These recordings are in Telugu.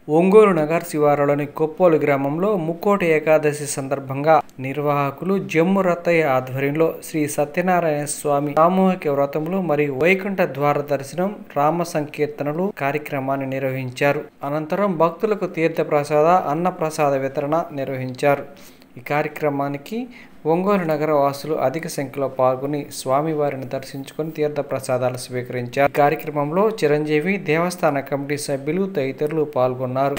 ఒంగోలు నగర్ శివారులోని కొప్పోలు గ్రామంలో ముక్కోటి ఏకాదశి సందర్భంగా నిర్వాహకులు జమ్ము రత్తయ్య ఆధ్వర్యంలో శ్రీ సత్యనారాయణ స్వామి సామూహిక వ్రతములు మరియు వైకుంఠ ద్వార దర్శనం రామ సంకీర్తనలు కార్యక్రమాన్ని నిర్వహించారు. అనంతరం భక్తులకు తీర్థ ప్రసాద అన్న ప్రసాద వితరణ నిర్వహించారు. ఈ కార్యక్రమానికి ఒంగోలు నగర వాసులు అధిక సంఖ్యలో పాల్గొని స్వామివారిని దర్శించుకుని తీర్థ ప్రసాదాలు స్వీకరించారు. ఈ కార్యక్రమంలో చిరంజీవి, దేవస్థాన కమిటీ సభ్యులు తదితరులు పాల్గొన్నారు.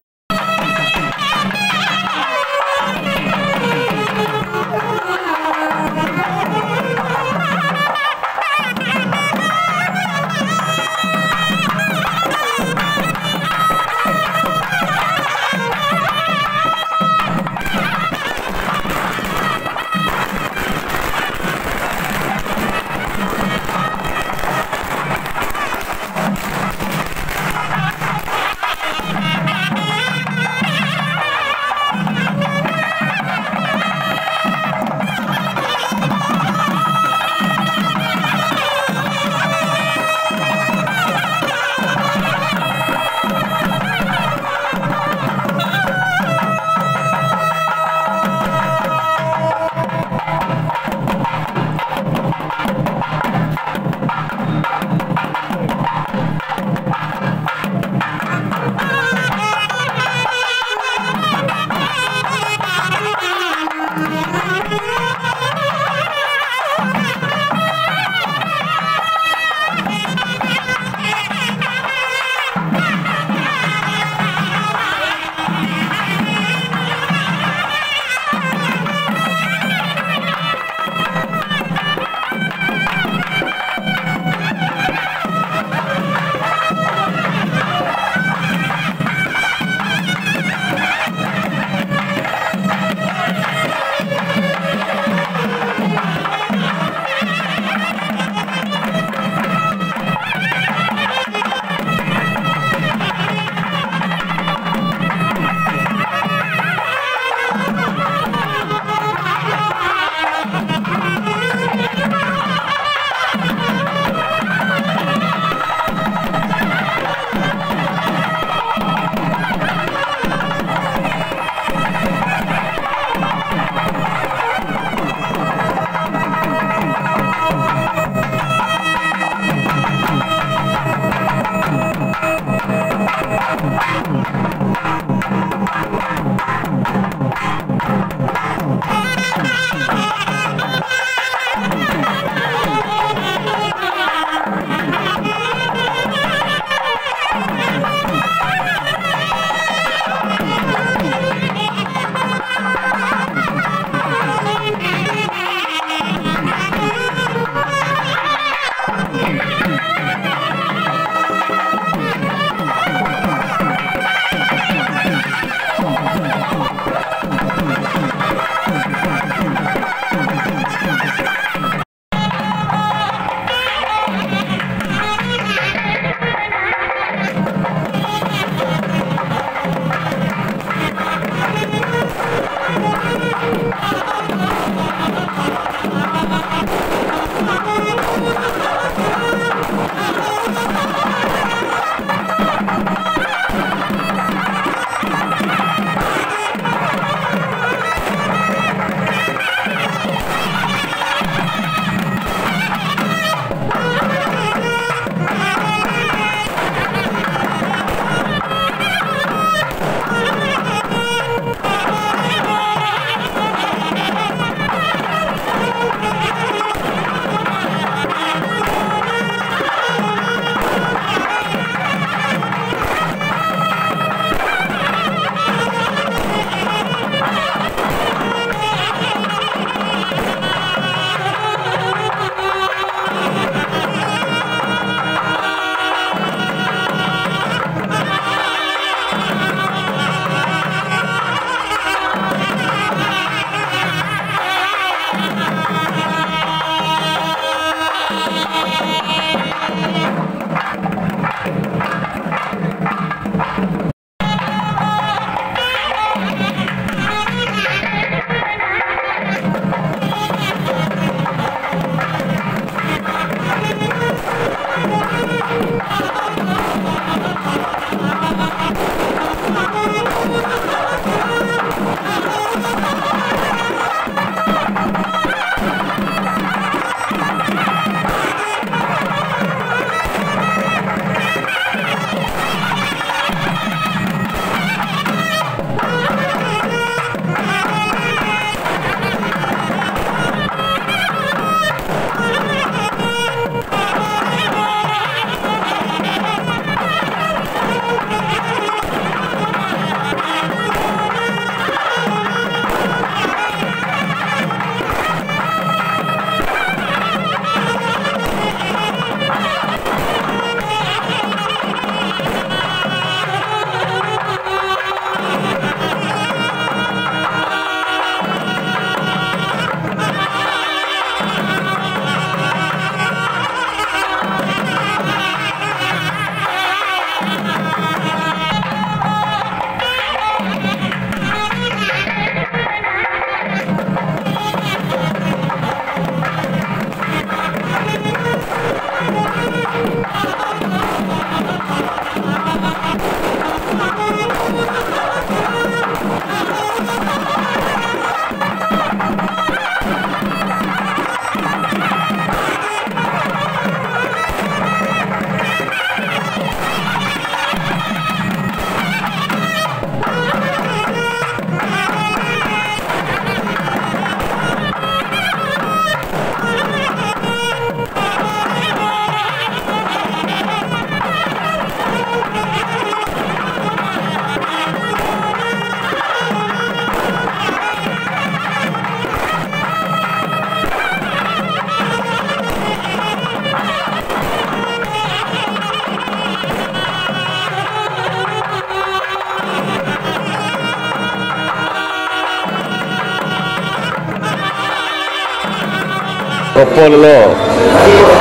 కొప్పోలులో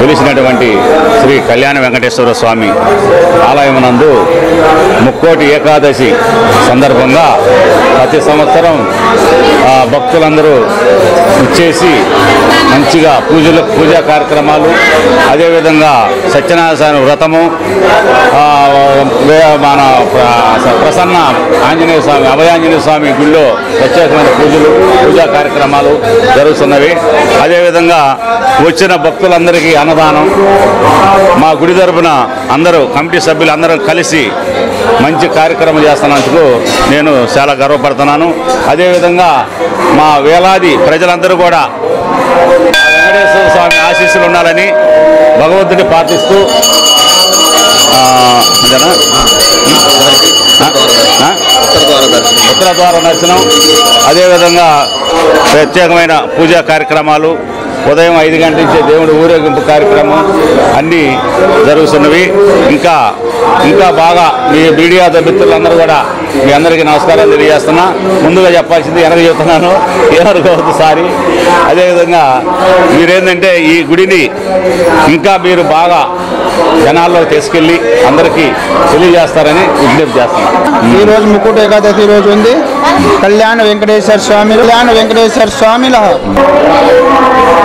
వెలిసినటువంటి శ్రీ కళ్యాణ వెంకటేశ్వర స్వామి ఆలయమునందు ముక్కోటి ఏకాదశి సందర్భంగా ప్రతి సంవత్సరం భక్తులందరూ ఇచ్చేసి మంచిగా పూజా కార్యక్రమాలు, అదేవిధంగా సత్యనారాయణ వ్రతము, మన ప్రసన్న ఆంజనేయ స్వామి అభయాంజనేయ స్వామి గుడిలో ప్రత్యేకమైన పూజా కార్యక్రమాలు జరుగుతున్నవి. అదేవిధంగా వచ్చిన భక్తులందరికీ అన్నదానం మా గుడి తరపున అందరూ కమిటీ సభ్యులు అందరూ కలిసి మంచి కార్యక్రమం చేస్తున్నందుకు నేను చాలా గర్వపడుతున్నాను. అదేవిధంగా మా వేలాది ప్రజలందరూ కూడా వెంకటేశ్వర స్వామి ఆశీస్సులు ఉండాలని భగవంతుని ప్రార్థిస్తూ ఉత్తర ద్వార దర్శనం, అదేవిధంగా ప్రత్యేకమైన పూజా కార్యక్రమాలు, ఉదయం 5 గంటల నుంచి దేవుడి ఊరేగింపు కార్యక్రమం అన్నీ జరుగుతున్నవి. ఇంకా బాగా మీ మీడియా మిత్రులందరూ కూడా మీ అందరికీ నమస్కారం తెలియజేస్తున్నా. ముందుగా చెప్పాల్సింది వెనక చెప్తున్నాను, ఏమనుకోవద్దు సారీ. అదేవిధంగా మీరేంటంటే ఈ గుడిని ఇంకా మీరు బాగా జనాల్లో తీసుకెళ్ళి అందరికీ తెలియజేస్తారని విజ్ఞప్తి చేస్తున్నాను. ఈరోజు ముక్కోటి ఏకాదశి రోజు ఉంది. కళ్యాణ వెంకటేశ్వర స్వామిల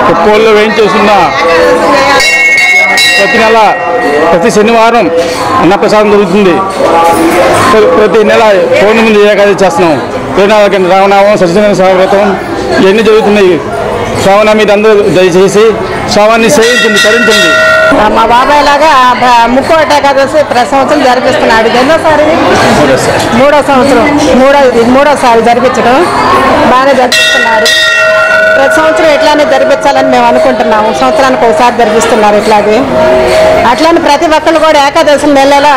కొప్పోల్లో వేయించేస్తున్న ప్రతి శనివారం అన్నప్రసాదం జరుగుతుంది. ప్రతి నెల పౌర్ణమి ఏకాదశి చేస్తున్నాం. రామనామం, సత్యనారాయణ వ్రతం ఇవన్నీ జరుగుతున్నాయి. శ్రావణ మీద అందరూ దయచేసి శ్రావాన్ని సేవించండి, తరించండి. మా బాబాయ్ లాగా ముక్కోటి ఏకాదశి ప్రతి సంవత్సరం జరిపిస్తున్నాడు. ఎన్నోసారి? మూడో సంవత్సరం, మూడోసారి జరిపించడం బాగా జరిపిస్తున్నారు. ప్రతి సంవత్సరం ఇట్లానే జరిపించాలని మేము అనుకుంటున్నాము. సంవత్సరానికి ఒకసారి జరిపిస్తున్నారు ఇట్లాగే. అట్లానే ప్రతి ఒక్కరు కూడా ఏకాదశులు నెల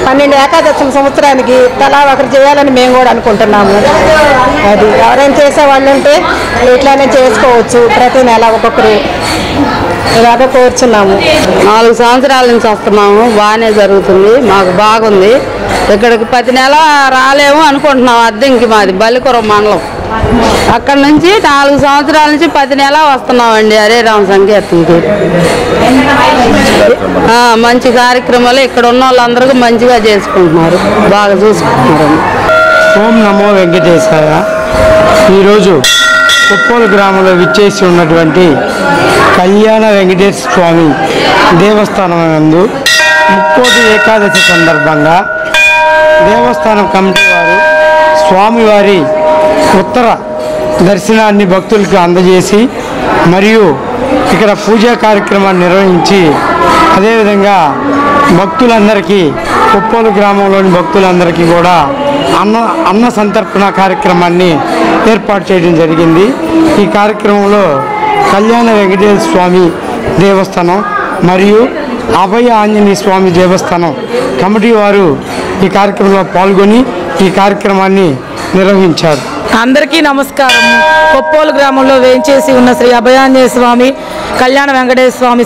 12 ఏకాదశులు సంవత్సరానికి తలా ఒకరు చేయాలని మేము కూడా అనుకుంటున్నాము. అది ఎవరైనా చేసేవాళ్ళు ఉంటే ఇట్లానే చేసుకోవచ్చు. ప్రతి నెల ఒక్కొక్కరు ఇలాగ కోరుచున్నాము. 4 సంవత్సరాల నుంచి వస్తున్నాము. బాగానే జరుగుతుంది, మాకు బాగుంది. ఇక్కడికి ప్రతి నెల రాలేము అనుకుంటున్నాము. అద్దెంకి మాది బల్లికురం మండలం. అక్కడ నుంచి 4 సంవత్సరాల నుంచి ప్రతి నెల వస్తున్నామండి హరే రామ సంకీర్తనకి. మంచి కార్యక్రమాలు ఇక్కడ ఉన్న వాళ్ళందరూ మంచిగా చేసుకుంటున్నారు, బాగా చూసుకుంటున్నారు. ఓం నమో వెంకటేశాయ. ఈరోజు కొప్పోలు గ్రామంలో విచ్చేసి ఉన్నటువంటి కళ్యాణ వెంకటేశ్వర స్వామి దేవస్థానం నందు ముక్కోటి ఏకాదశి సందర్భంగా దేవస్థానం కమిటీ వారు స్వామివారి ఉత్తర దర్శనాన్ని భక్తులకు అందజేసి మరియు ఇక్కడ పూజా కార్యక్రమాన్ని నిర్వహించి అదేవిధంగా భక్తులందరికీ కొప్పోలు గ్రామంలోని భక్తులందరికీ కూడా అన్న సంతర్పణ కార్యక్రమాన్ని ఏర్పాటు చేయడం జరిగింది. ఈ కార్యక్రమంలో కళ్యాణ వెంకటేశ్వర స్వామి దేవస్థానం మరియు అభయ ఆంజనేయ స్వామి దేవస్థానం కమిటీ వారు ఈ కార్యక్రమంలో పాల్గొని ఈ కార్యక్రమాన్ని నిర్వహించారు. అందరికీ నమస్కారం. కొప్పోలు గ్రామంలో వేయించేసి ఉన్న శ్రీ అభయాంజనేయ స్వామి కళ్యాణ వెంకటేశ్వర స్వామి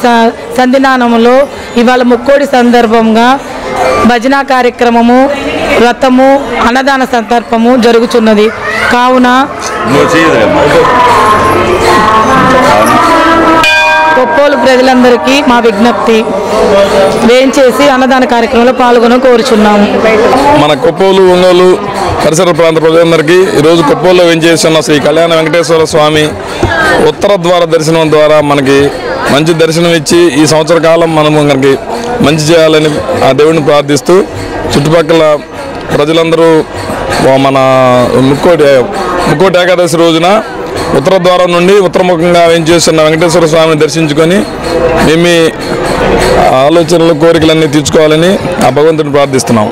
సంధినామంలో ఇవాళ ముక్కోడి సందర్భంగా భజన కార్యక్రమము, వ్రతము, అన్నదాన సందర్భము జరుగుతున్నది. కావున కొప్పోలు ప్రజలందరికీ మా విజ్ఞప్తి, వేయించేసి అన్నదాన కార్యక్రమంలో పాల్గొన కోరుచున్నాము. మన కొప్పోలు, ఒంగోలు పరిసర ప్రాంత ప్రజలందరికీ ఈరోజు కొప్పోల్లో వేయించేస్తున్న శ్రీ కళ్యాణ వెంకటేశ్వర స్వామి ఉత్తర ద్వార దర్శనం ద్వారా మనకి మంచి దర్శనం ఇచ్చి ఈ సంవత్సర కాలం మనము మనకి మంచి చేయాలని ఆ దేవుడిని ప్రార్థిస్తూ చుట్టుపక్కల ప్రజలందరూ మన ముక్కోటి ఏకాదశి రోజున ఉత్తర ద్వారం నుండి ఉత్తరముఖంగా వేయించేస్తున్న వెంకటేశ్వర స్వామిని దర్శించుకొని మీ ఆలోచనలు, కోరికలన్నీ తీర్చుకోవాలని ఆ భగవంతుని ప్రార్థిస్తున్నాం.